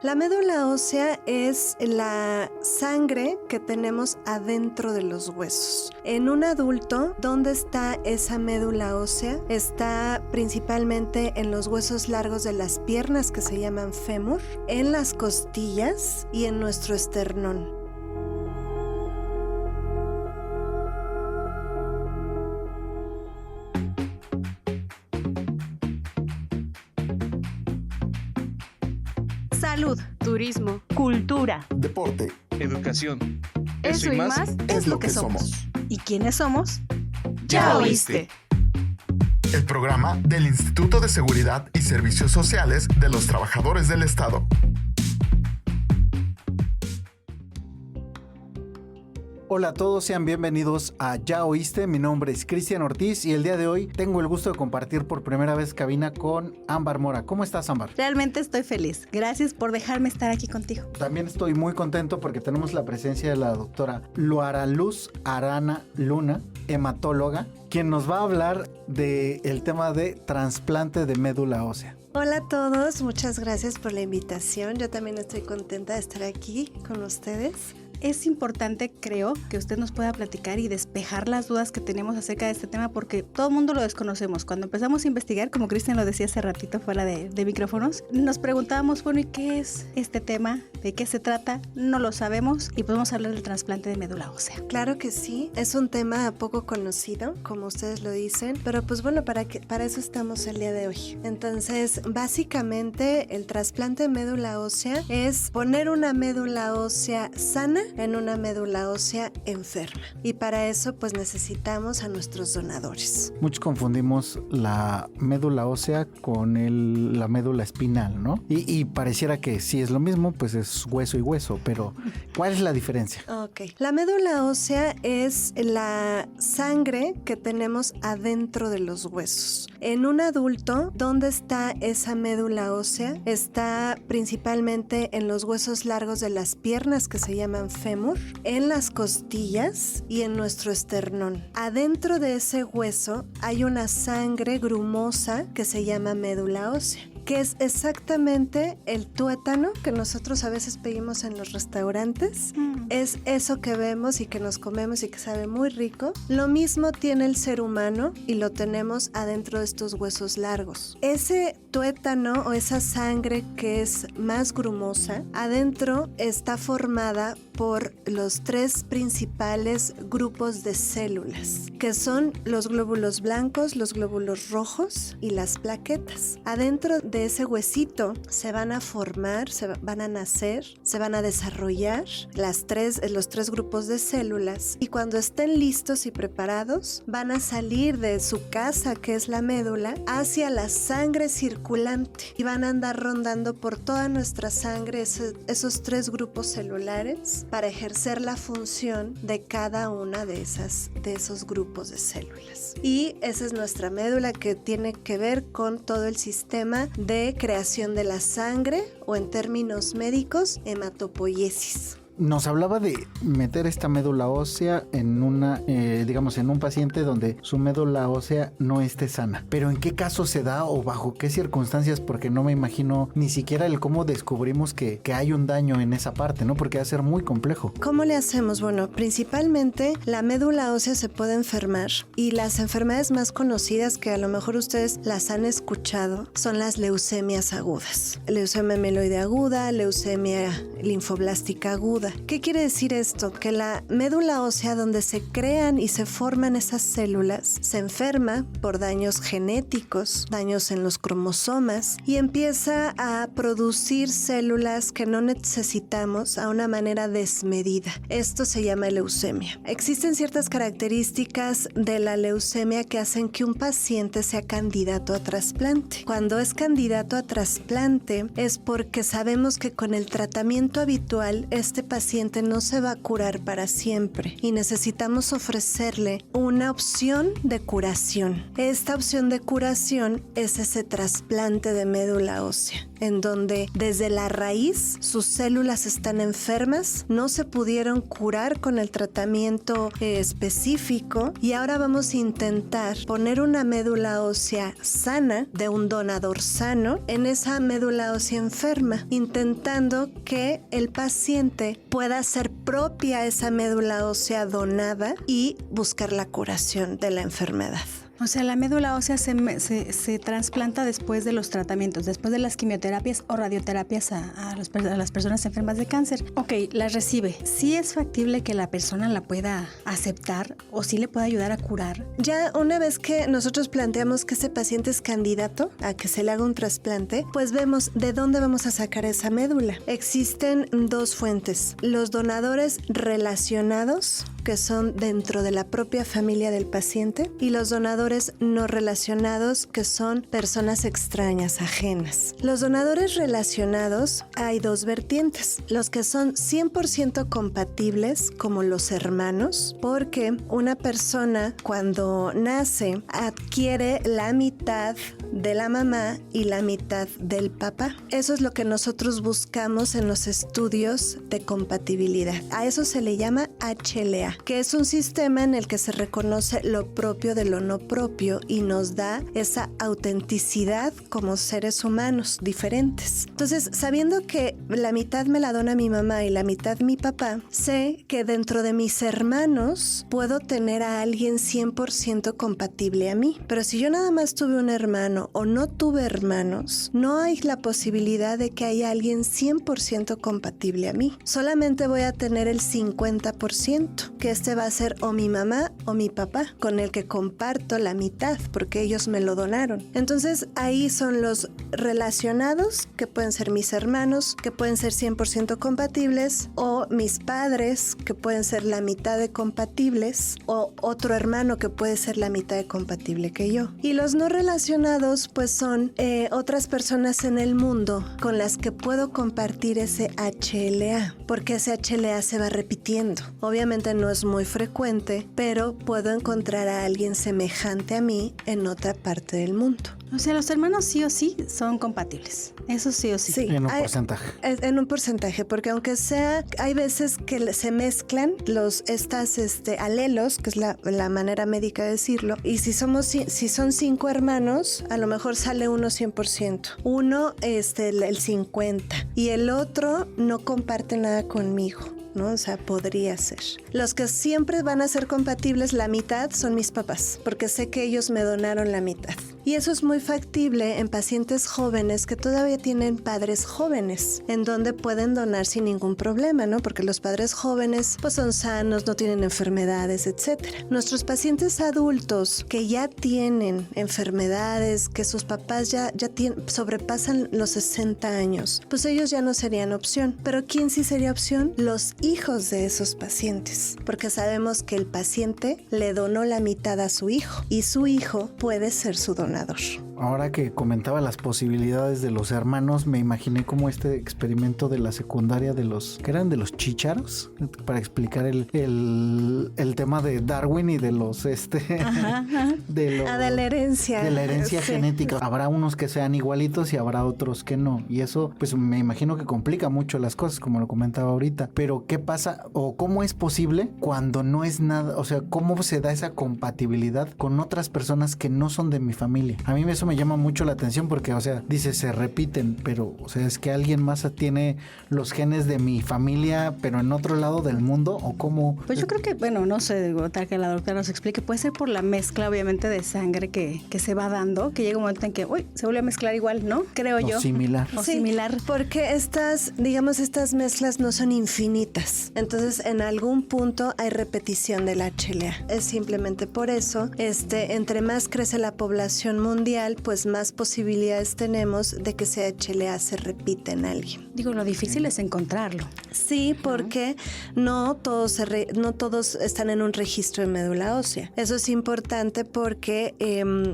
La médula ósea es la sangre que tenemos adentro de los huesos. En un adulto, ¿dónde está esa médula ósea? Está principalmente en los huesos largos de las piernas, que se llaman fémur, en las costillas y en nuestro esternón. Salud, turismo, cultura, deporte, educación. Eso y más es lo que somos. ¿Y quiénes somos? ¡Ya oíste! El programa del Instituto de Seguridad y Servicios Sociales de los Trabajadores del Estado. Hola a todos, sean bienvenidos a Ya Oíste. Mi nombre es Cristian Ortiz y el día de hoy tengo el gusto de compartir por primera vez cabina con Ámbar Mora. ¿Cómo estás, Ámbar? Realmente estoy feliz. Gracias por dejarme estar aquí contigo. También estoy muy contento porque tenemos la presencia de la doctora Luaraluz Arana Luna, hematóloga, quien nos va a hablar del tema de trasplante de médula ósea. Hola a todos, muchas gracias por la invitación. Yo también estoy contenta de estar aquí con ustedes. Es importante, creo, que usted nos pueda platicar y despejar las dudas que tenemos acerca de este tema porque todo el mundo lo desconocemos. Cuando empezamos a investigar, como Cristian lo decía hace ratito fuera de micrófonos, nos preguntábamos, bueno, ¿y qué es este tema? ¿De qué se trata? No lo sabemos y podemos hablar del trasplante de médula ósea. Claro que sí, es un tema poco conocido, como ustedes lo dicen, pero pues bueno, para eso estamos el día de hoy. Entonces, básicamente, el trasplante de médula ósea es poner una médula ósea sana en una médula ósea enferma. Y para eso pues necesitamos a nuestros donadores. Muchos confundimos la médula ósea con la médula espinal, ¿no? Y pareciera que sí es lo mismo, pues es hueso y hueso, pero ¿cuál es la diferencia? Ok, la médula ósea es la sangre que tenemos adentro de los huesos. En un adulto, ¿dónde está esa médula ósea? Está principalmente en los huesos largos de las piernas, que se llaman fémur, en las costillas y en nuestro esternón. Adentro de ese hueso hay una sangre grumosa que se llama médula ósea, que es exactamente el tuétano que nosotros a veces pedimos en los restaurantes. Es eso que vemos y que nos comemos y que sabe muy rico. Lo mismo tiene el ser humano y lo tenemos adentro de estos huesos largos. Ese tuétano o esa sangre que es más grumosa, adentro está formada por los tres principales grupos de células, que son los glóbulos blancos, los glóbulos rojos y las plaquetas. Adentro de ese huesito se van a formar, se van a nacer, se van a desarrollar los tres grupos de células, y cuando estén listos y preparados van a salir de su casa, que es la médula, hacia la sangre circulante y van a andar rondando por toda nuestra sangre esos tres grupos celulares para ejercer la función de cada una de esos grupos de células. Y esa es nuestra médula, que tiene que ver con todo el sistema de creación de la sangre, o en términos médicos, hematopoiesis. Nos hablaba de meter esta médula ósea en en un paciente donde su médula ósea no esté sana. Pero ¿en qué caso se da o bajo qué circunstancias? Porque no me imagino ni siquiera el cómo descubrimos que hay un daño en esa parte, ¿no? Porque va a ser muy complejo. ¿Cómo le hacemos? Bueno, principalmente la médula ósea se puede enfermar, y las enfermedades más conocidas que a lo mejor ustedes las han escuchado son las leucemias agudas. Leucemia mieloide aguda, leucemia linfoblástica aguda. ¿Qué quiere decir esto? Que la médula ósea, donde se crean y se forman esas células, se enferma por daños genéticos, daños en los cromosomas, y empieza a producir células que no necesitamos a una manera desmedida. Esto se llama leucemia. Existen ciertas características de la leucemia que hacen que un paciente sea candidato a trasplante. Cuando es candidato a trasplante es porque sabemos que con el tratamiento habitual este paciente no se va a curar para siempre y necesitamos ofrecerle una opción de curación. Esta opción de curación es ese trasplante de médula ósea. en donde desde la raíz sus células están enfermas, no se pudieron curar con el tratamiento específico y ahora vamos a intentar poner una médula ósea sana de un donador sano en esa médula ósea enferma, intentando que el paciente pueda hacer propia esa médula ósea donada y buscar la curación de la enfermedad. O sea, la médula ósea se trasplanta después de los tratamientos, después de las quimioterapias o radioterapias a las personas enfermas de cáncer. Ok, las recibe. ¿Sí es factible que la persona la pueda aceptar o sí le pueda ayudar a curar? Ya una vez que nosotros planteamos que ese paciente es candidato a que se le haga un trasplante, pues vemos de dónde vamos a sacar esa médula. Existen dos fuentes. Los donadores relacionados, que son dentro de la propia familia del paciente, y los donadores no relacionados, que son personas extrañas, ajenas. Los donadores relacionados hay dos vertientes, los que son 100% compatibles, como los hermanos, porque una persona cuando nace adquiere la mitad de la mamá y la mitad del papá. Eso es lo que nosotros buscamos en los estudios de compatibilidad. A eso se le llama HLA, que es un sistema en el que se reconoce lo propio de lo no propio y nos da esa autenticidad como seres humanos diferentes. Entonces, sabiendo que la mitad me la dona mi mamá y la mitad mi papá, sé que dentro de mis hermanos puedo tener a alguien 100% compatible a mí. Pero si yo nada más tuve un hermano o no tuve hermanos, no hay la posibilidad de que haya alguien 100% compatible a mí. Solamente voy a tener el 50%, que va a ser o mi mamá o mi papá, con el que comparto la mitad, porque ellos me lo donaron. Entonces ahí son los relacionados, que pueden ser mis hermanos, que pueden ser 100% compatibles, o mis padres, que pueden ser la mitad de compatibles, o otro hermano que puede ser la mitad de compatible que yo. Y los no relacionados pues son otras personas en el mundo con las que puedo compartir ese HLA, porque ese HLA se va repitiendo. Obviamente no es muy frecuente, pero puedo encontrar a alguien semejante a mí en otra parte del mundo. O sea, los hermanos sí o sí son compatibles. Eso sí o sí. Sí, en un porcentaje. En un porcentaje, porque aunque sea, hay veces que se mezclan estas alelos, que es la manera médica de decirlo, y si son 5 hermanos, a lo mejor sale uno 100%, uno el 50%, y el otro no comparte nada conmigo, ¿no? O sea, podría ser. Los que siempre van a ser compatibles, la mitad, son mis papás, porque sé que ellos me donaron la mitad. Y eso es muy factible en pacientes jóvenes que todavía tienen padres jóvenes, en donde pueden donar sin ningún problema, ¿no? Porque los padres jóvenes pues son sanos, no tienen enfermedades, etc. Nuestros pacientes adultos que ya tienen enfermedades, que sus papás ya sobrepasan los 60 años, pues ellos ya no serían opción. Pero ¿quién sí sería opción? Los hijos de esos pacientes, porque sabemos que el paciente le donó la mitad a su hijo y su hijo puede ser su donador. Ahora que comentaba las posibilidades de los hermanos, me imaginé como este experimento de la secundaria de los que eran de los chícharos, para explicar el tema de Darwin y de los de la herencia. De la herencia genética. Habrá unos que sean igualitos y habrá otros que no. Y eso, pues me imagino que complica mucho las cosas, como lo comentaba ahorita. Pero ¿qué pasa o cómo es posible cuando no es nada? O sea, ¿cómo se da esa compatibilidad con otras personas que no son de mi familia? A mí eso me llama mucho la atención porque, o sea, dice, se repiten, pero, o sea, es que alguien más tiene los genes de mi familia, pero en otro lado del mundo, ¿o cómo? Pues yo creo que, bueno, no sé, tal que la doctora nos explique, puede ser por la mezcla, obviamente, de sangre que se va dando, que llega un momento en que, se vuelve a mezclar igual, ¿no? Creo yo. O similar. O similar. Porque estas mezclas no son infinitas. Entonces, en algún punto hay repetición del HLA. Es simplemente por eso, entre más crece la población mundial, pues más posibilidades tenemos de que ese HLA se repita en alguien. Digo, lo difícil es encontrarlo. Sí, porque no todos están en un registro de médula ósea. Eso es importante porque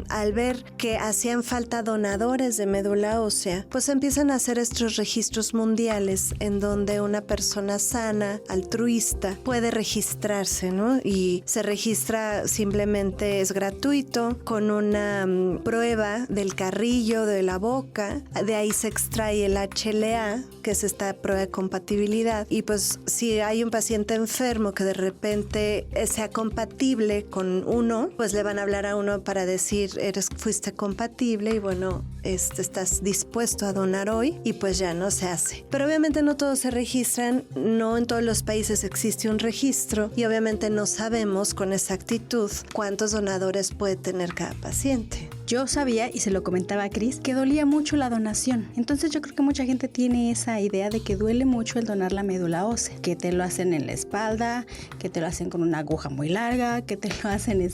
al ver que hacían falta donadores de médula ósea, pues empiezan a hacer estos registros mundiales en donde una persona sana, altruista, puede registrarse, ¿no? Y se registra simplemente, es gratuito, con una prueba médula, del carrillo, de la boca. De ahí se extrae el HLA, que es esta prueba de compatibilidad. Y pues si hay un paciente enfermo que de repente sea compatible con uno, pues le van a hablar a uno para decir, fuiste compatible y bueno, estás dispuesto a donar hoy, y pues ya no se hace. Pero obviamente no todos se registran, no en todos los países existe un registro y obviamente no sabemos con exactitud cuántos donadores puede tener cada paciente. Yo sabía, y se lo comentaba a Cris, que dolía mucho la donación. Entonces yo creo que mucha gente tiene esa idea de que duele mucho el donar la médula ósea, que te lo hacen en la espalda, que te lo hacen con una aguja muy larga, que te lo hacen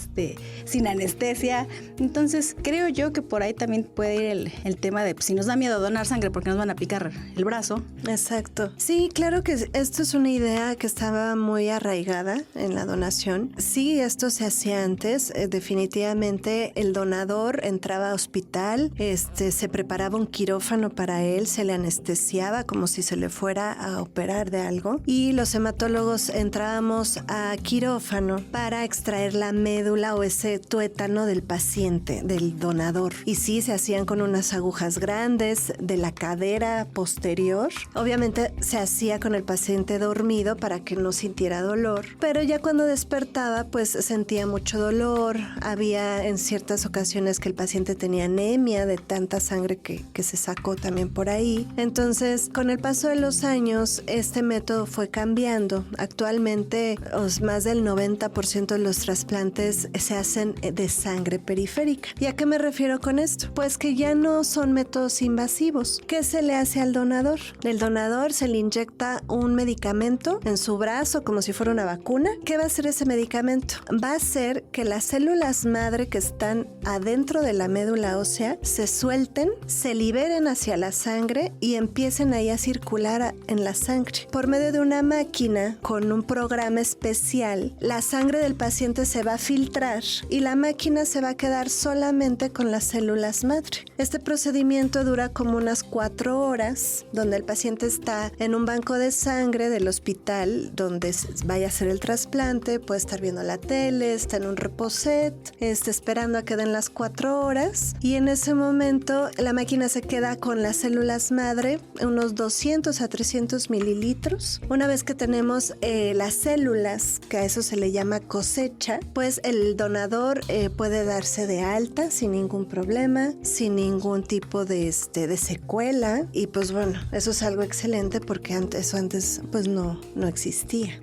sin anestesia. Entonces creo yo que por ahí también puede ir el tema de si nos da miedo donar sangre porque nos van a picar el brazo. Exacto. Sí, claro que esto es una idea que estaba muy arraigada en la donación. Sí, esto se hacía antes. Definitivamente el donador entraba a hospital, se preparaba un quirófano para él, se le anestesiaba como si se le fuera a operar de algo, y los hematólogos entrábamos a quirófano para extraer la médula o ese tuétano del paciente, del donador. Y sí, se hacían con unas agujas grandes de la cadera posterior. Obviamente se hacía con el paciente dormido para que no sintiera dolor, pero ya cuando despertaba pues sentía mucho dolor. Había en ciertas ocasiones que el paciente tenía anemia de tanta sangre que se sacó también por ahí. Entonces, con el paso de los años, este método fue cambiando. Actualmente, más del 90% de los trasplantes se hacen de sangre periférica. ¿Y a qué me refiero con esto? Pues que ya no son métodos invasivos. ¿Qué se le hace al donador? El donador se le inyecta un medicamento en su brazo como si fuera una vacuna. ¿Qué va a hacer ese medicamento? Va a hacer que las células madre que están adentro de la médula ósea se suelten, se liberen hacia la sangre y empiecen ahí a circular en la sangre. Por medio de una máquina con un programa especial, la sangre del paciente se va a filtrar y la máquina se va a quedar solamente con las células madre. Este procedimiento dura como unas 4 horas, donde el paciente está en un banco de sangre del hospital donde vaya a hacer el trasplante, puede estar viendo la tele, está en un reposet, esperando a que den las 4 horas, y en ese momento la máquina se queda con las células madre, unos 200 a 300 mililitros. Una vez que tenemos las células, que a eso se le llama cosecha, pues el donador puede darse de alta sin ningún problema, sin ningún tipo de secuela, y pues bueno, eso es algo excelente porque antes pues no existía.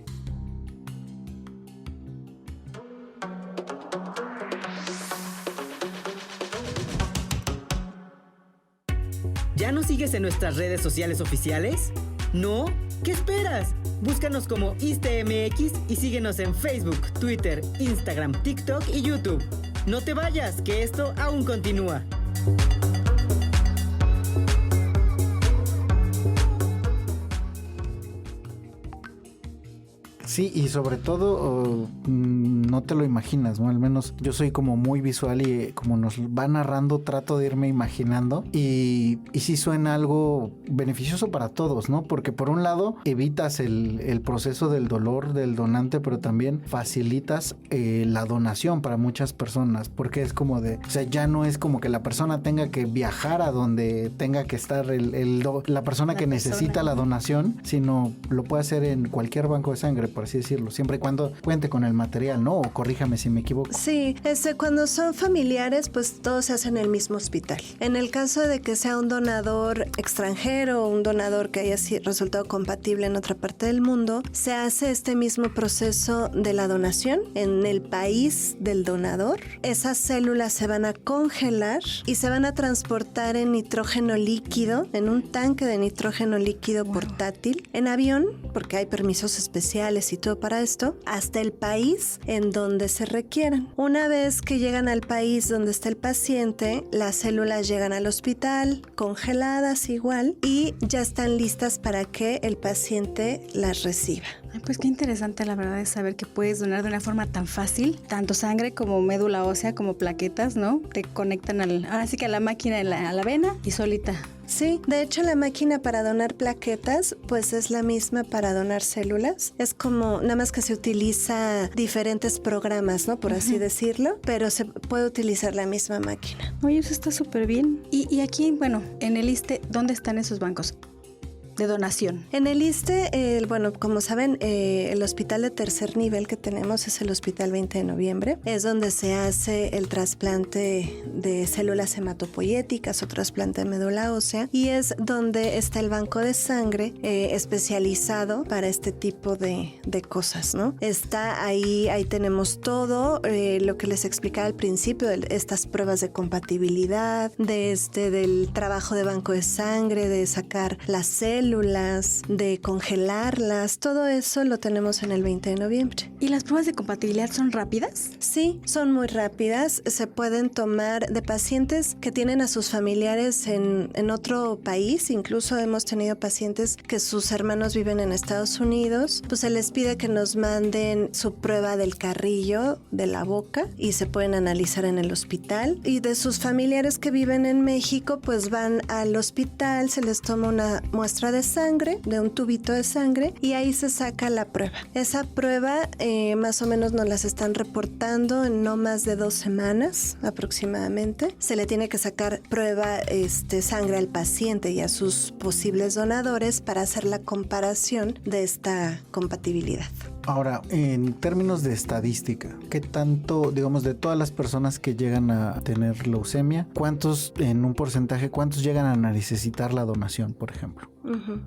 ¿Ya nos sigues en nuestras redes sociales oficiales? ¿No? ¿Qué esperas? Búscanos como ISTEMX y síguenos en Facebook, Twitter, Instagram, TikTok y YouTube. No te vayas, que esto aún continúa. Sí, y sobre todo no te lo imaginas, ¿no? Al menos yo soy como muy visual y como nos va narrando trato de irme imaginando y sí suena algo beneficioso para todos, ¿no? Porque por un lado evitas el proceso del dolor del donante, pero también facilitas la donación para muchas personas, porque es como o sea, ya no es como que la persona tenga que viajar a donde tenga que estar la persona que necesita la donación, sino lo puede hacer en cualquier banco de sangre, por así decirlo, siempre y cuando cuente con el material, ¿no? O corríjame si me equivoco. Sí, cuando son familiares, pues todo se hace en el mismo hospital. En el caso de que sea un donador extranjero o un donador que haya resultado compatible en otra parte del mundo, se hace este mismo proceso de la donación en el país del donador. Esas células se van a congelar y se van a transportar en nitrógeno líquido, en un tanque de nitrógeno líquido portátil, en avión, porque hay permisos especiales y todo para esto, hasta el país en donde se requieran. Una vez que llegan al país donde está el paciente, las células llegan al hospital, congeladas igual, y ya están listas para que el paciente las reciba. Ay, pues qué interesante, la verdad, es saber que puedes donar de una forma tan fácil, tanto sangre como médula ósea, como plaquetas, ¿no? Te conectan ahora sí que a la máquina, a la vena, y solita Sí, de hecho la máquina para donar plaquetas pues es la misma para donar células. Es como, nada más que se utiliza diferentes programas, ¿no? Por así decirlo, pero se puede utilizar la misma máquina. Oye, eso está súper bien. Y aquí, bueno, en el ISSSTE, ¿dónde están esos bancos de donación? En el ISSSTE, bueno, como saben, el hospital de tercer nivel que tenemos es el Hospital 20 de Noviembre. Es donde se hace el trasplante de células hematopoyéticas o trasplante de médula ósea, y es donde está el banco de sangre especializado para este tipo de cosas, ¿no? Está ahí tenemos todo lo que les explicaba al principio, de estas pruebas de compatibilidad, del trabajo de banco de sangre, de sacar las células, de congelarlas, todo eso lo tenemos en el 20 de noviembre. ¿Y las pruebas de compatibilidad son rápidas? Sí, son muy rápidas. Se pueden tomar de pacientes que tienen a sus familiares en otro país. Incluso hemos tenido pacientes que sus hermanos viven en Estados Unidos. Pues se les pide que nos manden su prueba del carrillo de la boca y se pueden analizar en el hospital. Y de sus familiares que viven en México, pues van al hospital, se les toma una muestra de sangre, de un tubito de sangre, y ahí se saca la prueba. Esa prueba más o menos nos las están reportando en no más de 2 semanas aproximadamente. Se le tiene que sacar prueba sangre al paciente y a sus posibles donadores para hacer la comparación de esta compatibilidad. Ahora, en términos de estadística, ¿qué tanto, digamos, de todas las personas que llegan a tener leucemia, cuántos, en un porcentaje, cuántos llegan a necesitar la donación, por ejemplo?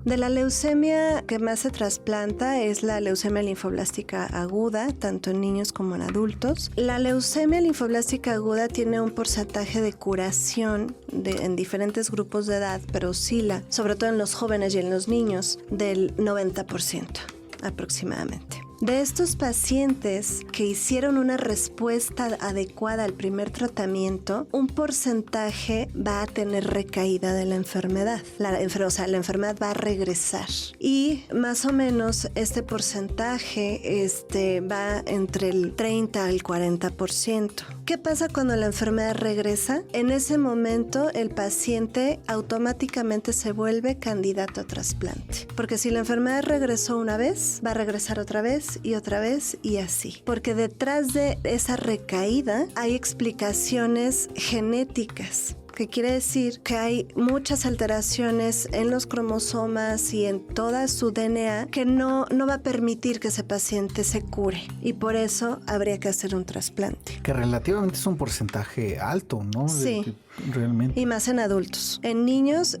De la leucemia que más se trasplanta es la leucemia linfoblástica aguda, tanto en niños como en adultos. La leucemia linfoblástica aguda tiene un porcentaje de curación en diferentes grupos de edad, pero oscila, sobre todo en los jóvenes y en los niños, del 90% aproximadamente. De estos pacientes que hicieron una respuesta adecuada al primer tratamiento, un porcentaje va a tener recaída de la enfermedad. La enfermedad va a regresar. Y más o menos este porcentaje va entre el 30 al 40%. ¿Qué pasa cuando la enfermedad regresa? En ese momento el paciente automáticamente se vuelve candidato a trasplante. Porque si la enfermedad regresó una vez, va a regresar otra vez y así. Porque detrás de esa recaída hay explicaciones genéticas, que quiere decir que hay muchas alteraciones en los cromosomas y en toda su DNA que no va a permitir que ese paciente se cure, y por eso habría que hacer un trasplante. Que relativamente es un porcentaje alto, ¿no? Sí. Realmente. Y más en adultos. En niños,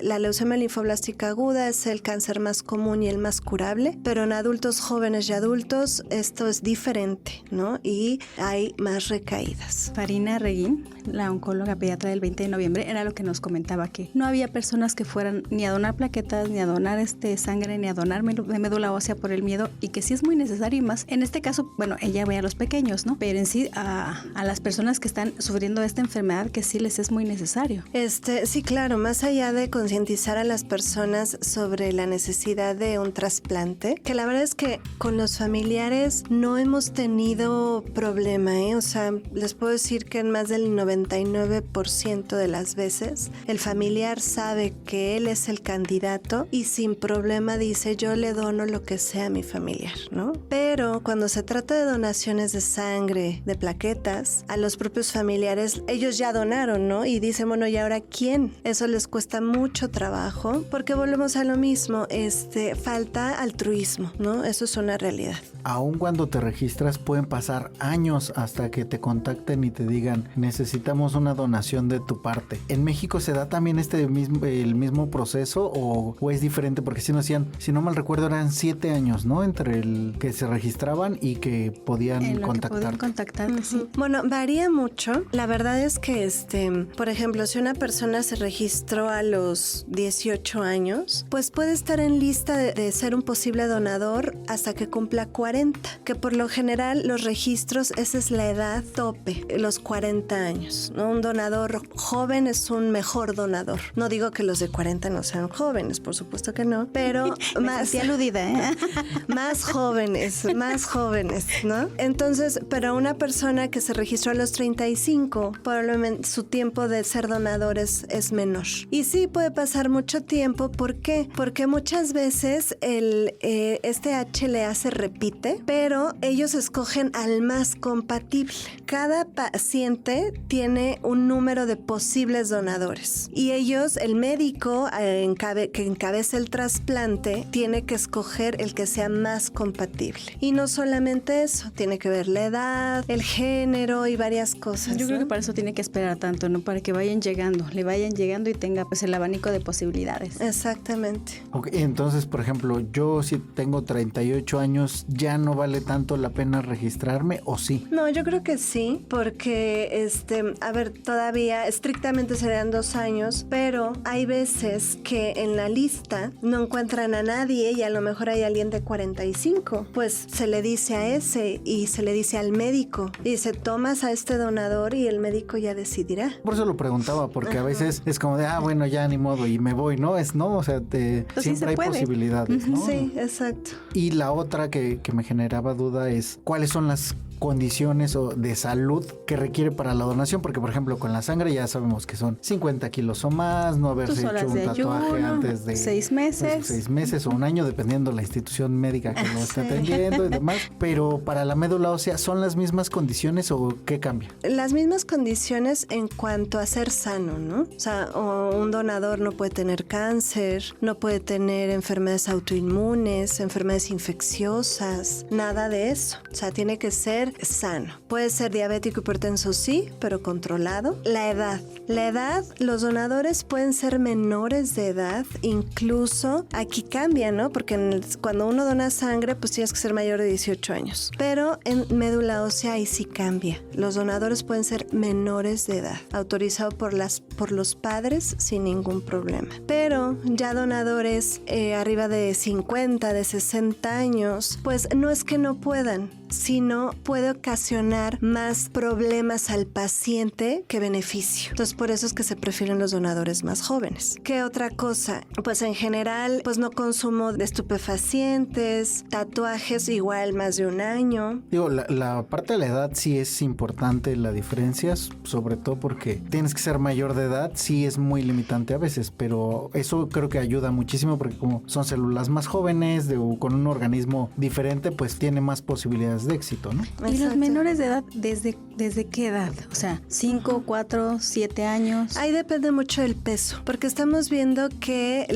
la leucemia linfoblástica aguda es el cáncer más común y el más curable, pero en adultos jóvenes y adultos esto es diferente, ¿no? Y hay más recaídas. Farina Reguín, la oncóloga pediatra del 20 de noviembre, era lo que nos comentaba, que no había personas que fueran ni a donar plaquetas, ni a donar sangre, ni a donar médula ósea por el miedo, y que sí es muy necesario, y más en este caso, bueno, ella ve a los pequeños, ¿no? Pero en sí a las personas que están sufriendo esta enfermedad, que sí les es muy necesario. Sí, claro, más allá de concientizar a las personas sobre la necesidad de un trasplante, que la verdad es que con los familiares no hemos tenido problema, o sea, les puedo decir que en más del 99% de las veces el familiar sabe que él es el candidato y sin problema dice: yo le dono lo que sea a mi familiar, ¿no? Pero cuando se trata de donaciones de sangre, de plaquetas, a los propios familiares, ellos ya donaron, ¿no? Y dicen, bueno, ¿y ahora quién? Eso les cuesta mucho trabajo, porque volvemos a lo mismo, falta altruismo, ¿no? Eso es una realidad. Aún cuando te registras pueden pasar años hasta que te contacten y te digan: necesitamos una donación de tu parte. ¿En México se da también el mismo proceso o es diferente? Porque si no mal recuerdo, eran 7 años, ¿no? Entre el que se registraban y que podían contactarte. Sí. Bueno, varía mucho. La verdad es que, por ejemplo, si una persona se registró a los 18 años, pues puede estar en lista de ser un posible donador hasta que cumpla 40, que por lo general los registros, esa es la edad tope, los 40 años, ¿no? Un donador donador joven es un mejor donador. No digo que los de 40 no sean jóvenes, por supuesto que no, pero más aludida, ¿eh? más jóvenes, ¿no? Entonces, pero una persona que se registró a los 35, probablemente su tiempo de ser donador es menor. Y sí puede pasar mucho tiempo. ¿Por qué? Porque muchas veces este HLA se repite, pero ellos escogen al más compatible. Cada paciente tiene un número de posibles donadores y ellos, el médico que encabeza el trasplante, tiene que escoger el que sea más compatible. Y no solamente eso, tiene que ver la edad, el género y varias cosas. Yo creo que para eso tiene que esperar tanto, ¿no? Para que le vayan llegando y tenga pues el abanico de posibilidades. Exactamente. Ok, entonces, por ejemplo, yo si tengo 38 años, ¿ya no vale tanto la pena registrarme o sí? No, yo creo que sí, porque a ver, todavía estrictamente serían 2 años, pero hay veces que en la lista no encuentran a nadie y a lo mejor hay alguien de 45. Pues se le dice a ese y se le dice al médico y dice, tomas a este donador y el médico ya decidirá. Por eso lo preguntaba, porque a veces es como de, bueno, ya ni modo y me voy, ¿no? O sea, siempre hay posibilidades, ¿no? Sí, exacto. Y la otra que me generaba duda es, ¿cuáles son las condiciones o de salud que requiere para la donación? Porque, por ejemplo, con la sangre ya sabemos que son 50 kilos o más, no haberse hecho un tatuaje antes de 6 meses. 6 meses o un año, dependiendo la institución médica que lo esté atendiendo y demás. Pero para la médula ósea, ¿son las mismas condiciones o qué cambia? Las mismas condiciones en cuanto a ser sano, ¿no? O sea, un donador no puede tener cáncer, no puede tener enfermedades autoinmunes, enfermedades infecciosas, nada de eso. O sea, tiene que ser sano. Puede ser diabético, hipertenso, sí, pero controlado. La edad, los donadores pueden ser menores de edad, incluso aquí cambia, ¿no? Porque cuando uno dona sangre, pues tienes que ser mayor de 18 años. Pero en médula ósea ahí sí cambia. Los donadores pueden ser menores de edad, autorizado por los padres sin ningún problema. Pero ya donadores arriba de 50, de 60 años, pues no es que no puedan, sino puede ocasionar más problemas al paciente que beneficio. Entonces, por eso es que se prefieren los donadores más jóvenes. ¿Qué otra cosa? Pues en general, pues no consumo de estupefacientes, tatuajes igual más de 1 año. Digo, la parte de la edad sí es importante, la diferencia, sobre todo porque tienes que ser mayor de edad, sí es muy limitante a veces, pero eso creo que ayuda muchísimo porque como son células más jóvenes, con un organismo diferente, pues tiene más posibilidades de éxito, ¿no? ¿Y los menores de edad, desde qué edad? O sea, 5, 4, 7 años. Ahí depende mucho del peso, porque estamos viendo que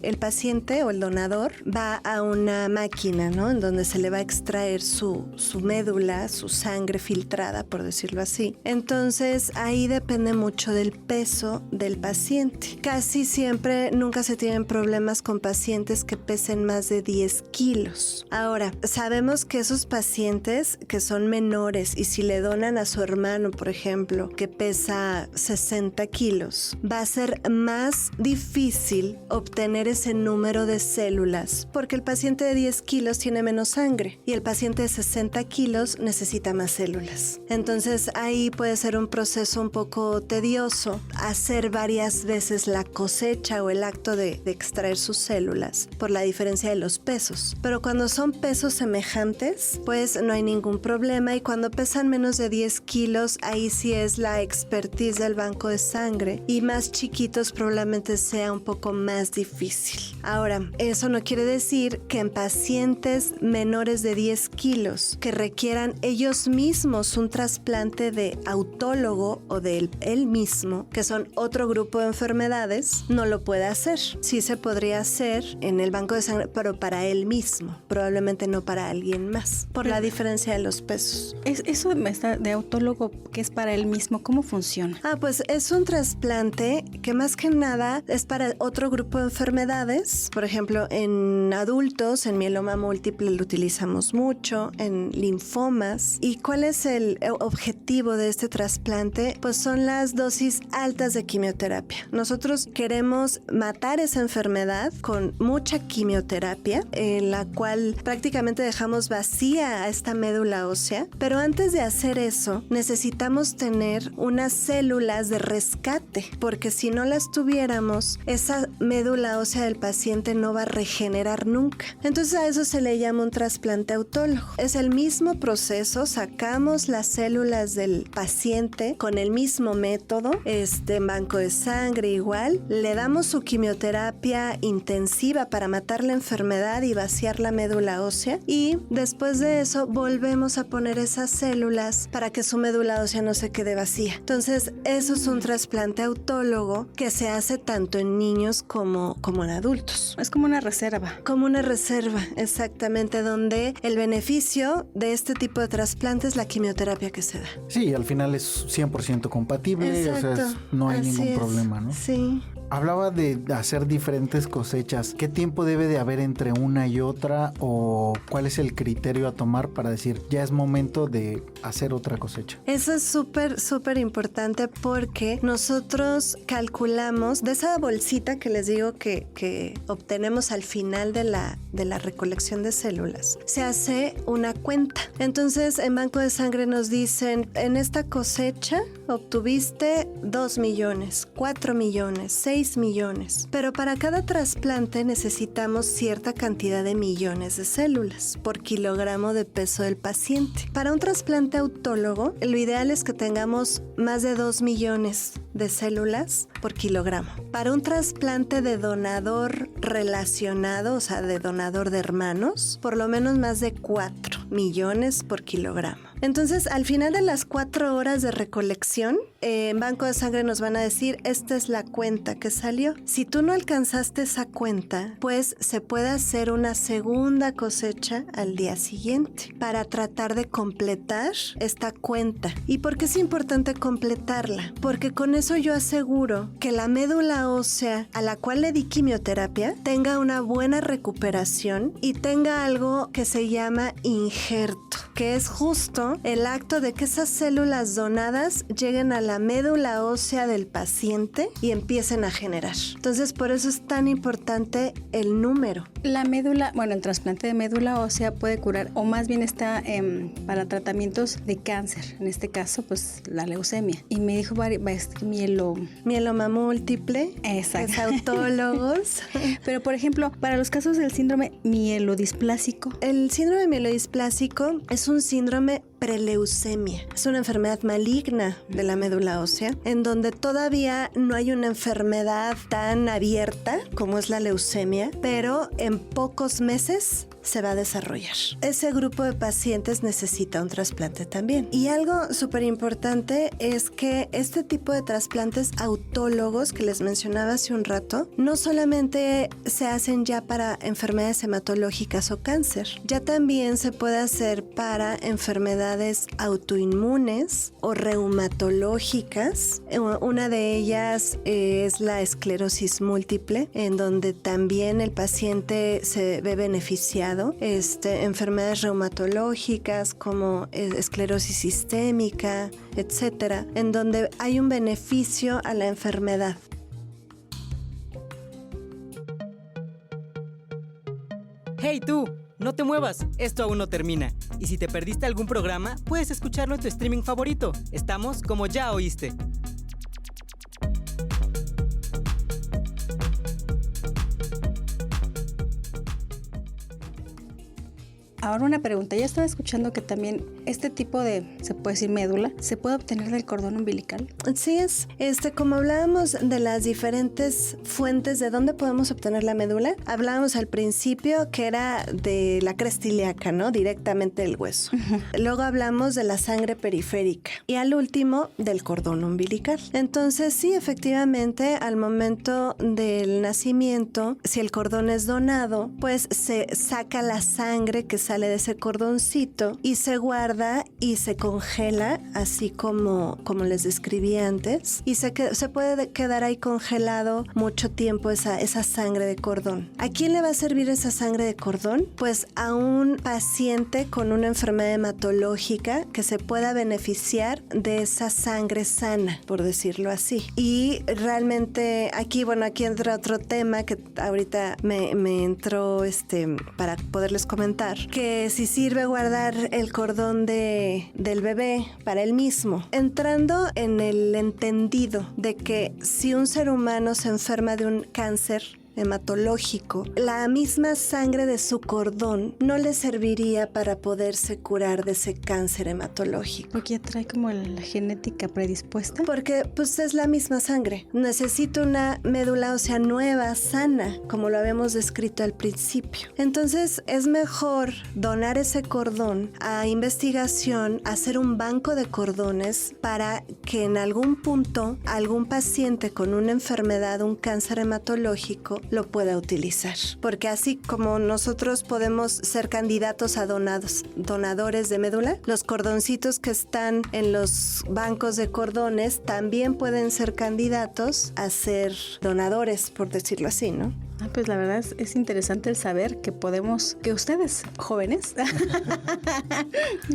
el paciente o el donador va a una máquina, ¿no? En donde se le va a extraer su médula, su sangre filtrada, por decirlo así. Entonces, ahí depende mucho del peso del paciente. Casi siempre, nunca se tienen problemas con pacientes que pesen más de 10 kilos. Ahora, sabemos que esos pacientes que son menores y si le donan a su hermano, por ejemplo, que pesa 60 kilos, va a ser más difícil obtener ese número de células porque el paciente de 10 kilos tiene menos sangre y el paciente de 60 kilos necesita más células. Entonces ahí puede ser un proceso un poco tedioso hacer varias veces la cosecha o el acto de extraer sus células por la diferencia de los pesos. Pero cuando son pesos semejantes, pues no hay ningún problema, y cuando pesan menos de 10 kilos, ahí sí es la expertise del banco de sangre, y más chiquitos probablemente sea un poco más difícil. Ahora, eso no quiere decir que en pacientes menores de 10 kilos que requieran ellos mismos un trasplante de autólogo o de él mismo, que son otro grupo de enfermedades, no lo puede hacer. Sí se podría hacer en el banco de sangre, pero para él mismo, probablemente no para alguien más, por la diferencia de los pesos. Eso de autólogo que es para él mismo, ¿cómo funciona? Pues es un trasplante que más que nada es para otro grupo de enfermedades. Por ejemplo, en adultos, en mieloma múltiple lo utilizamos mucho, en linfomas. ¿Y cuál es el objetivo de este trasplante? Pues son las dosis altas de quimioterapia. Nosotros queremos matar esa enfermedad con mucha quimioterapia, en la cual prácticamente dejamos vacía a esta médula ósea, pero antes de hacer hacer eso, necesitamos tener unas células de rescate, porque si no las tuviéramos, esa médula ósea del paciente no va a regenerar nunca. Entonces a eso se le llama un trasplante autólogo. Es el mismo proceso, sacamos las células del paciente con el mismo método, en banco de sangre igual, le damos su quimioterapia intensiva para matar la enfermedad y vaciar la médula ósea, y después de eso volvemos a poner esas células para que su médula ósea no se quede vacía. Entonces eso es un trasplante autólogo que se hace tanto en niños como en adultos. Es como una reserva. Como una reserva, exactamente, donde el beneficio de este tipo de trasplante es la quimioterapia que se da. Sí, al final es 100% compatible, Exacto. o sea, no hay Así ningún es. problema, ¿no? Sí. Hablaba de hacer diferentes cosechas. ¿Qué tiempo debe de haber entre una y otra, o cuál es el criterio a tomar para decir ya es momento de hacer otra cosecha? Eso es súper importante, porque nosotros calculamos de esa bolsita que les digo que obtenemos al final de la recolección de células. Se hace una cuenta. Entonces en banco de sangre nos dicen, en esta cosecha obtuviste 2 millones, 4 millones, 6 millones. Pero para cada trasplante necesitamos cierta cantidad de millones de células por kilogramo de peso del paciente. Para un trasplante autólogo, lo ideal es que tengamos más de 2 millones de células por kilogramo. Para un trasplante de donador relacionado, o sea, de donador de hermanos, por lo menos más de 4 millones por kilogramo. Entonces, al final de las 4 horas de recolección, en banco de sangre nos van a decir, esta es la cuenta que salió. Si tú no alcanzaste esa cuenta, pues se puede hacer una segunda cosecha al día siguiente para tratar de completar esta cuenta. ¿Y por qué es importante completarla? Porque con eso yo aseguro que la médula ósea a la cual le di quimioterapia tenga una buena recuperación y tenga algo que se llama injerto, que es justo el acto de que esas células donadas lleguen a la médula ósea del paciente y empiecen a generar. Entonces, por eso es tan importante el número. La médula, bueno, el trasplante de médula ósea puede curar, o más bien está para tratamientos de cáncer, en este caso, pues la leucemia. Y me dijo Mieloma múltiple. Exacto. Es autólogos. Pero, por ejemplo, para los casos del síndrome mielodisplásico. El síndrome mielodisplásico es un síndrome preleucemia. Es una enfermedad maligna de la médula ósea, en donde todavía no hay una enfermedad tan abierta como es la leucemia, pero en pocos meses se va a desarrollar. Ese grupo de pacientes necesita un trasplante también. Y algo súper importante es que este tipo de trasplantes autólogos que les mencionaba hace un rato, no solamente se hacen ya para enfermedades hematológicas o cáncer, ya también se puede hacer para enfermedades autoinmunes o reumatológicas. Una de ellas es la esclerosis múltiple, en donde también el paciente se ve beneficiado. Enfermedades reumatológicas como esclerosis sistémica, etcétera, en donde hay un beneficio a la enfermedad. ¡Hey tú! No te muevas, esto aún no termina. Y si te perdiste algún programa, puedes escucharlo en tu streaming favorito. Estamos como Ya Oíste. Ahora una pregunta, yo estaba escuchando que también este tipo de, se puede decir médula, se puede obtener del cordón umbilical. Así es, como hablábamos de las diferentes fuentes de dónde podemos obtener la médula, hablábamos al principio que era de la cresta ilíaca, ¿no? Directamente del hueso. Luego hablamos de la sangre periférica y al último del cordón umbilical. Entonces sí, efectivamente, al momento del nacimiento, si el cordón es donado, pues se saca la sangre que sale de ese cordoncito y se guarda y se congela, así como les describí antes, y se puede quedar ahí congelado mucho tiempo esa sangre de cordón. ¿A quién le va a servir esa sangre de cordón? Pues a un paciente con una enfermedad hematológica que se pueda beneficiar de esa sangre sana, por decirlo así. Y realmente aquí entra otro tema que ahorita me entró para poderles comentar, que que si sirve guardar el cordón del bebé para él mismo, entrando en el entendido de que si un ser humano se enferma de un cáncer hematológico, la misma sangre de su cordón no le serviría para poderse curar de ese cáncer hematológico. Porque ya trae como la genética predispuesta. Porque pues es la misma sangre. Necesita una médula ósea nueva, sana, como lo habíamos descrito al principio. Entonces es mejor donar ese cordón a investigación, hacer un banco de cordones para que en algún punto algún paciente con una enfermedad, un cáncer hematológico, lo pueda utilizar. Porque así como nosotros podemos ser candidatos a donadores de médula, los cordoncitos que están en los bancos de cordones también pueden ser candidatos a ser donadores, por decirlo así, ¿no? Pues la verdad es interesante el saber que que ustedes, jóvenes,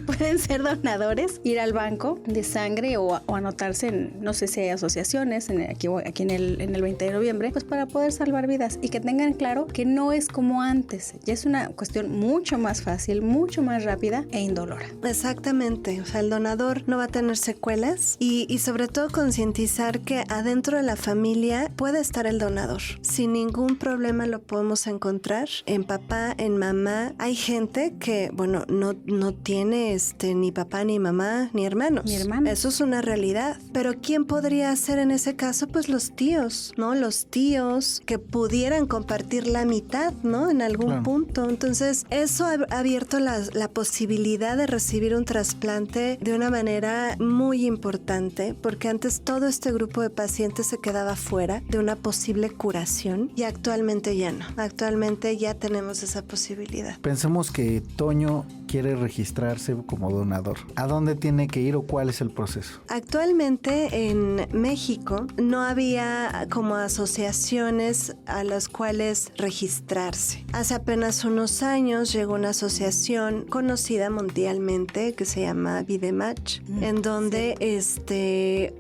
pueden ser donadores, ir al banco de sangre o anotarse en, no sé si hay asociaciones, aquí en el 20 de noviembre, pues para poder salvar vidas y que tengan claro que no es como antes, ya es una cuestión mucho más fácil, mucho más rápida e indolora. Exactamente, o sea, el donador no va a tener secuelas y sobre todo concientizar que adentro de la familia puede estar el donador, sin ningún problema lo podemos encontrar en papá, en mamá. Hay gente que, bueno, no tiene ni papá, ni mamá, ni hermanos. Eso es una realidad. Pero ¿quién podría hacer en ese caso? Pues los tíos, ¿no? Los tíos que pudieran compartir la mitad, ¿no? En algún punto. Entonces, eso ha abierto la posibilidad de recibir un trasplante de una manera muy importante, porque antes todo este grupo de pacientes se quedaba fuera de una posible curación y actualmente ya no. Actualmente ya tenemos esa posibilidad. Pensemos que Toño quiere registrarse como donador. ¿A dónde tiene que ir o cuál es el proceso? Actualmente en México no había como asociaciones a las cuales registrarse. Hace apenas unos años llegó una asociación conocida mundialmente que se llama VideMatch, en donde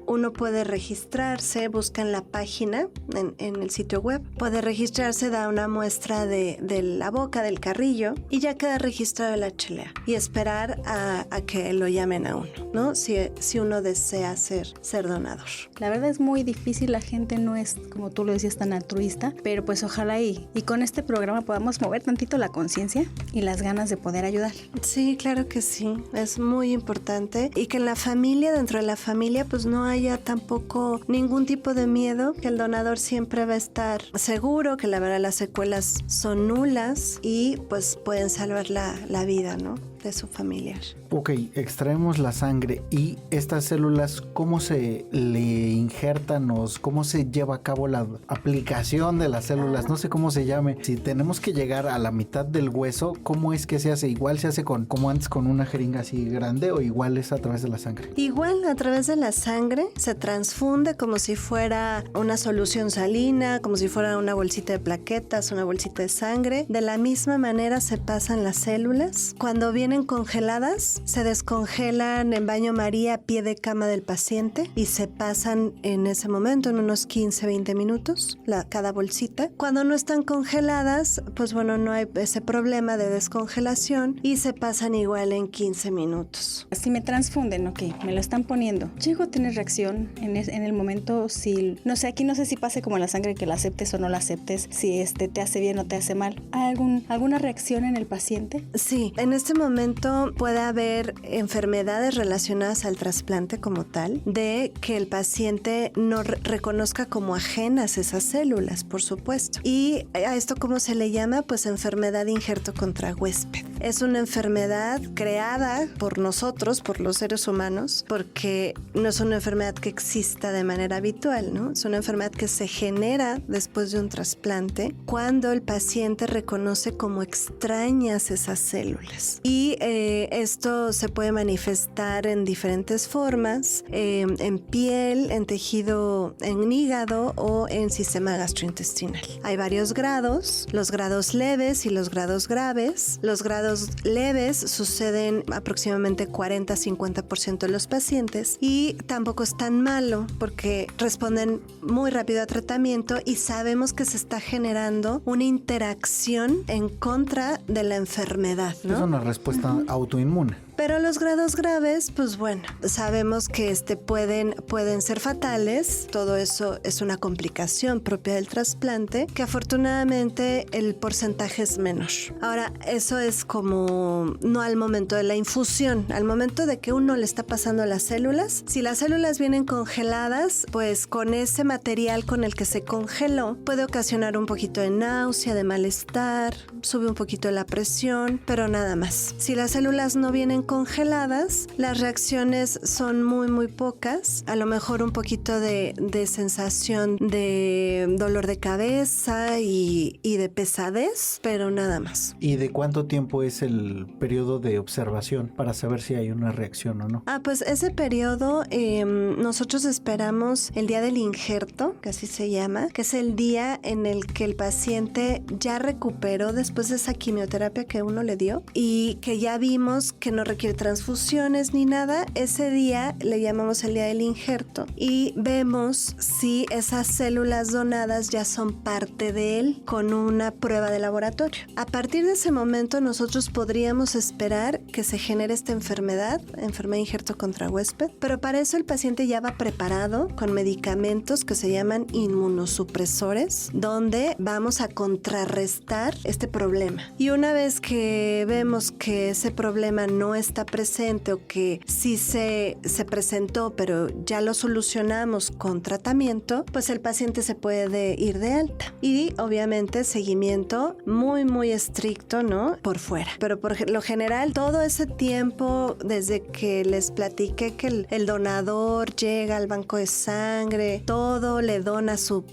uno puede registrarse, busca en la página, en el sitio web, puede registrarse, da una muestra de la boca, del carrillo, y ya queda registrado el HLA y esperar a que lo llamen a uno, ¿no? Si uno desea ser donador. La verdad es muy difícil, la gente no es, como tú lo decías, tan altruista, pero pues ojalá y con este programa podamos mover tantito la conciencia y las ganas de poder ayudar. Sí, claro que sí, es muy importante, y que en la familia, dentro de la familia, pues no haya tampoco ningún tipo de miedo, que el donador siempre va a estar seguro, que la verdad las secuelas son nulas y pues pueden salvar la vida, ¿no?, de su familiar. Ok, extraemos la sangre y estas células, ¿cómo se le injertan o cómo se lleva a cabo la aplicación de las células? No sé cómo se llame. Si tenemos que llegar a la mitad del hueso, ¿cómo es que se hace? ¿Igual se hace como antes con una jeringa así grande o igual es a través de la sangre? Igual a través de la sangre se transfunde como si fuera una solución salina, como si fuera una bolsita de plaquetas, una bolsita de sangre. De la misma manera se pasan las células. Cuando vienen congeladas, se descongelan en baño María a pie de cama del paciente y se pasan en ese momento, en unos 15-20 minutos, cada bolsita. Cuando no están congeladas, pues bueno, no hay ese problema de descongelación y se pasan igual en 15 minutos. Si me transfunden, ok, me lo están poniendo, ¿llego a tener reacción en el momento? Si, no sé, aquí no sé si pase como la sangre, que la aceptes o no la aceptes, si te hace bien o te hace mal. ¿Hay alguna reacción en el paciente? Sí, en este momento puede haber enfermedades relacionadas al trasplante como tal, de que el paciente no reconozca como ajenas esas células, por supuesto. Y a esto, ¿cómo se le llama? Pues enfermedad de injerto contra huésped. Es una enfermedad creada por nosotros, por los seres humanos, porque no es una enfermedad que exista de manera habitual, ¿no? Es una enfermedad que se genera después de un trasplante cuando el paciente reconoce como extrañas esas células. Y y esto se puede manifestar en diferentes formas, en piel, en tejido, en hígado o en sistema gastrointestinal. Hay varios grados, los grados leves y los grados graves. Los grados leves suceden aproximadamente 40-50% de los pacientes y tampoco es tan malo porque responden muy rápido a tratamiento y sabemos que se está generando una interacción en contra de la enfermedad, ¿no? Es una respuesta autoinmune. Pero los grados graves, pues bueno, sabemos que pueden ser fatales. Todo eso es una complicación propia del trasplante, que afortunadamente el porcentaje es menor. Ahora, eso es como no al momento de la infusión, al momento de que uno le está pasando las células. Si las células vienen congeladas, pues con ese material con el que se congeló, puede ocasionar un poquito de náusea, de malestar, sube un poquito la presión, pero nada más. Si las células no vienen congeladas, las reacciones son muy pocas, a lo mejor un poquito de sensación de dolor de cabeza y de pesadez, pero nada más. ¿Y de cuánto tiempo es el periodo de observación para saber si hay una reacción o no? Pues ese periodo nosotros esperamos el día del injerto, que así se llama, que es el día en el que el paciente ya recuperó después de esa quimioterapia que uno le dio y que ya vimos que no requiere transfusiones ni nada. Ese día le llamamos el día del injerto y vemos si esas células donadas ya son parte de él con una prueba de laboratorio. A partir de ese momento nosotros podríamos esperar que se genere esta enfermedad de injerto contra huésped, pero para eso el paciente ya va preparado con medicamentos que se llaman inmunosupresores, donde vamos a contrarrestar este problema. Y una vez que vemos que ese problema no está presente o que sí se presentó, pero ya lo solucionamos con tratamiento, pues el paciente se puede ir de alta. Y obviamente seguimiento muy estricto, ¿no? Por fuera. Pero por lo general, todo ese tiempo, desde que les platiqué que el donador llega al banco de sangre, todo le dona a su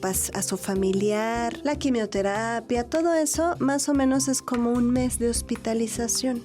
familiar, la quimioterapia, todo eso más o menos es como un mes de hospitalización.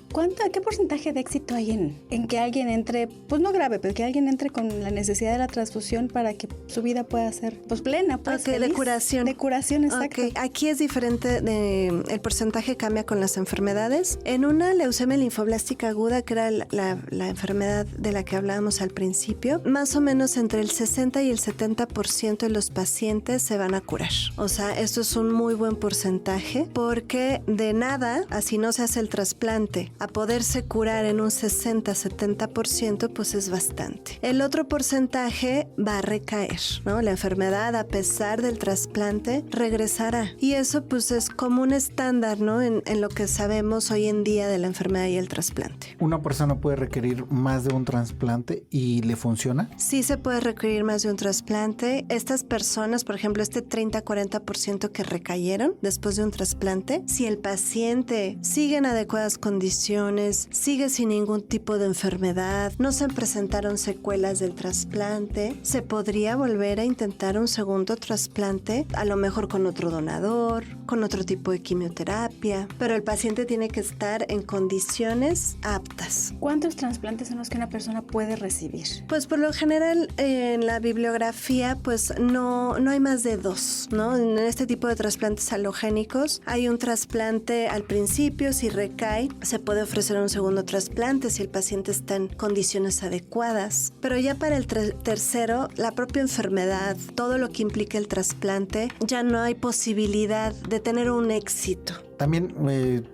¿Qué porcentaje de éxito hay en que alguien entre, pues no grave, pero que alguien entre con la necesidad de la transfusión para que su vida pueda ser pues plena, pues feliz? De curación. De curación, exacto. Aquí es diferente, el porcentaje cambia con las enfermedades. En una leucemia linfoblástica aguda, que era la enfermedad de la que hablábamos al principio, más o menos entre el 60 y el 70% de los pacientes se van a curar. O sea, esto es un muy buen porcentaje porque de nada, así no se hace el trasplante, a poderse curar en un 60-70%, pues es bastante. El otro porcentaje va a recaer, ¿no? La enfermedad, a pesar del trasplante, regresará. Y eso pues es como un estándar, ¿no? En lo que sabemos hoy en día de la enfermedad y el trasplante. ¿Una persona puede requerir más de un trasplante y le funciona? Sí se puede requerir más de un trasplante. Estas personas, por ejemplo, este 30-40% que recayeron después de un trasplante, si el paciente sigue en adecuadas condiciones, sigue sin ningún tipo de enfermedad, no se presentaron secuelas del trasplante, se podría volver a intentar un segundo trasplante, a lo mejor con otro donador, con otro tipo de quimioterapia, pero el paciente tiene que estar en condiciones aptas. ¿Cuántos trasplantes son los que una persona puede recibir? Pues por lo general en la bibliografía pues no hay más de 2, ¿no? En este tipo de trasplantes halogénicos hay un trasplante al principio, si recae, se puede ofrecer un segundo trasplante si el paciente está en condiciones adecuadas, pero ya para el tercero, la propia enfermedad, todo lo que implica el trasplante, ya no hay posibilidad de tener un éxito. También,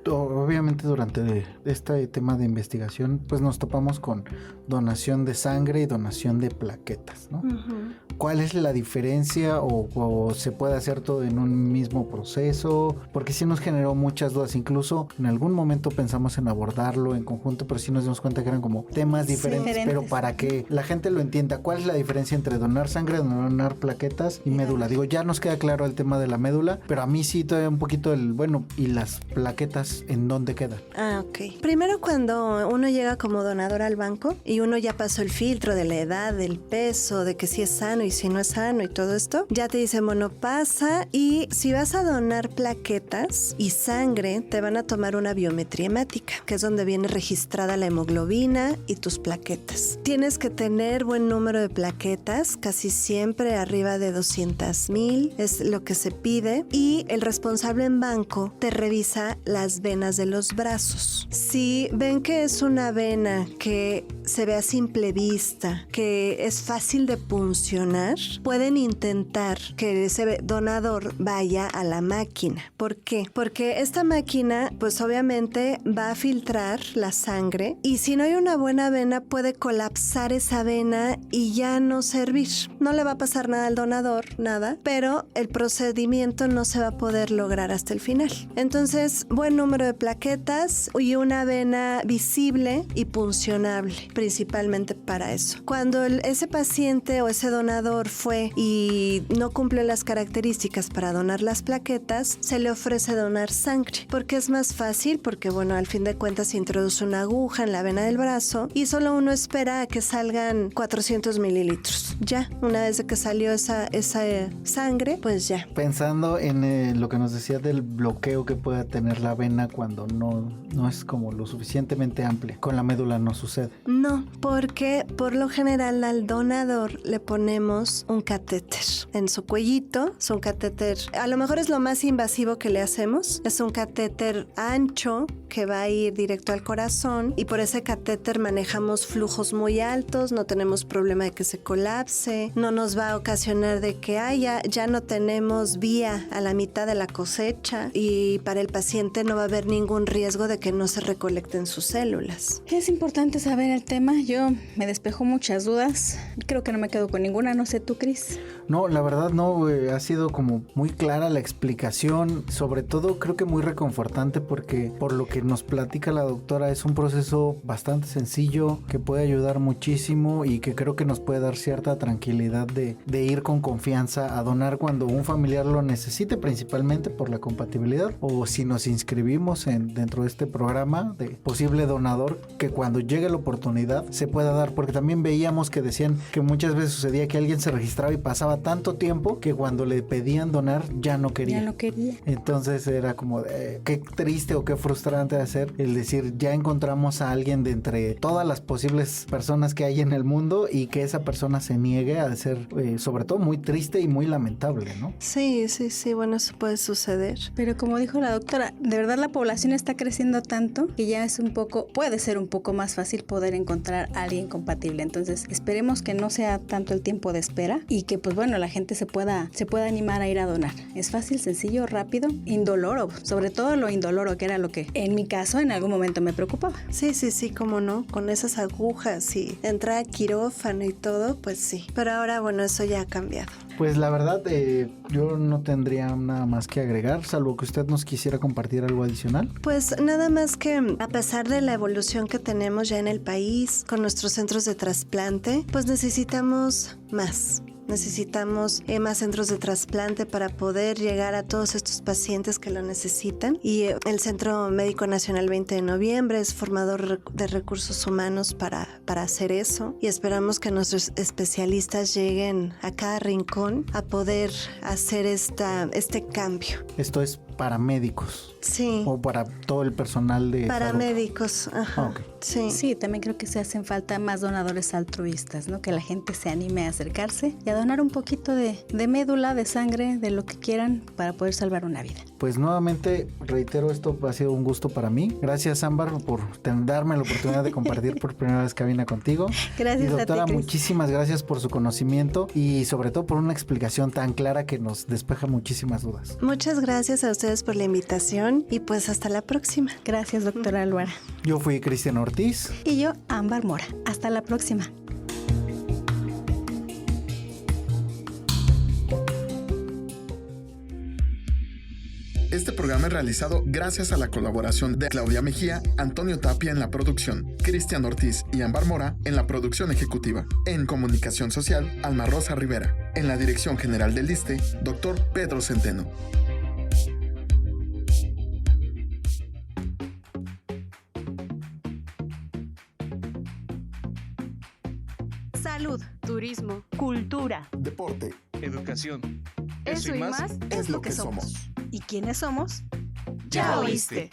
obviamente, durante este tema de investigación, pues nos topamos con donación de sangre y donación de plaquetas, ¿no? Uh-huh. ¿Cuál es la diferencia o se puede hacer todo en un mismo proceso? Porque sí nos generó muchas dudas. Incluso en algún momento pensamos en abordarlo en conjunto, pero sí nos dimos cuenta que eran como temas diferentes. Pero para que la gente lo entienda, ¿cuál es la diferencia entre donar sangre, donar plaquetas y médula? Digo, ya nos queda claro el tema de la médula, pero a mí sí todavía un poquito y las plaquetas en dónde quedan? Ah, ok. Primero, cuando uno llega como donador al banco y uno ya pasó el filtro de la edad, del peso, de que si es sano y si no es sano y todo esto, ya te dicen, bueno, pasa, y si vas a donar plaquetas y sangre, te van a tomar una biometría hemática, que es donde viene registrada la hemoglobina y tus plaquetas. Tienes que tener buen número de plaquetas, casi siempre arriba de 200,000 es lo que se pide, y el responsable en banco te revisa las venas de los brazos. Si ven que es una vena que se ve a simple vista, que es fácil de puncionar, pueden intentar que ese donador vaya a la máquina. ¿Por qué? Porque esta máquina, pues obviamente va a filtrar la sangre, y si no hay una buena vena, puede colapsar esa vena y ya no servir. No le va a pasar nada al donador, nada, pero el procedimiento no se va a poder lograr hasta el final. Entonces, buen número de plaquetas y una vena visible y puncionable, principalmente para eso. Cuando ese paciente o ese donador fue y no cumple las características para donar las plaquetas, se le ofrece donar sangre, porque es más fácil, porque bueno, al fin de cuentas se introduce una aguja en la vena del brazo y solo uno espera a que salgan 400 mililitros. Ya, una vez de que salió esa sangre, pues ya. Pensando en lo que nos decía del bloqueo que pueda tener la vena cuando no es como lo suficientemente amplia, con la médula no sucede. No, porque por lo general al donador le ponemos un catéter en su cuellito. Es un catéter, a lo mejor es lo más invasivo que le hacemos. Es un catéter ancho que va a ir directo al corazón, y por ese catéter manejamos flujos muy altos, no tenemos problema de que se colapse, no nos va a ocasionar de que ya no tenemos vía a la mitad de la cosecha, y para el paciente no va a haber ningún riesgo de que no se recolecten sus células. Es importante saber el tema. Yo me despejo muchas dudas. Creo que no me quedo con ninguna. No sé tú, Cris. No, la verdad no, ha sido como muy clara la explicación, sobre todo creo que muy reconfortante, porque por lo que nos platica la doctora es un proceso bastante sencillo que puede ayudar muchísimo y que creo que nos puede dar cierta tranquilidad de ir con confianza a donar cuando un familiar lo necesite, principalmente por la compatibilidad, o si nos inscribimos dentro de este programa de posible donador, que cuando llegue la oportunidad se pueda dar, porque también veíamos que decían que muchas veces sucedía que alguien se registraba y pasaba tanto tiempo que cuando le pedían donar ya no quería. Entonces era como qué triste o qué frustrante hacer el decir, ya encontramos a alguien de entre todas las posibles personas que hay en el mundo, y que esa persona se niegue a ser sobre todo muy triste y muy lamentable, ¿no? Sí, bueno, eso puede suceder. Pero como dijo la doctora, de verdad la población está creciendo tanto que ya puede ser un poco más fácil poder encontrar a alguien compatible. Entonces esperemos que no sea tanto el tiempo de espera, y que pues bueno, la gente se pueda animar a ir a donar. Es fácil, sencillo, rápido, indoloro, sobre todo lo indoloro, que era lo que en mi caso en algún momento me preocupaba. Sí, cómo no, con esas agujas y entrar a quirófano y todo, pues sí. Pero ahora, bueno, eso ya ha cambiado. Pues la verdad, yo no tendría nada más que agregar, salvo que usted nos quisiera compartir algo adicional. Pues nada más que, a pesar de la evolución que tenemos ya en el país con nuestros centros de trasplante, pues necesitamos más. Necesitamos más centros de trasplante para poder llegar a todos estos pacientes que lo necesitan, y el Centro Médico Nacional 20 de Noviembre es formador de recursos humanos para hacer eso, y esperamos que nuestros especialistas lleguen a cada rincón a poder hacer este cambio. Esto es para médicos. Sí. O para todo el personal de paramédicos, ajá. Okay. Sí, también creo que se hacen falta más donadores altruistas, ¿no? Que la gente se anime a acercarse y a donar un poquito de médula, de sangre, de lo que quieran para poder salvar una vida. Pues nuevamente reitero, esto ha sido un gusto para mí. Gracias, Ámbar, por darme la oportunidad de compartir por primera vez cabina contigo. Gracias, y doctora, a ti, Cris. muchísimas gracias por su conocimiento y sobre todo por una explicación tan clara que nos despeja muchísimas dudas. Muchas gracias a ustedes por la invitación, y pues hasta la próxima. Gracias, doctora Álvara. Yo fui Cristian Ortiz. Y yo, Ámbar Mora. Hasta la próxima. Este programa es realizado gracias a la colaboración de Claudia Mejía, Antonio Tapia en la producción, Cristian Ortiz y Ámbar Mora en la producción ejecutiva. En comunicación social, Alma Rosa Rivera. En la dirección general del ISSSTE, Dr. Pedro Centeno. salud, turismo, cultura, deporte, educación. eso y más es lo que somos. ¿Y quiénes somos? Ya oíste.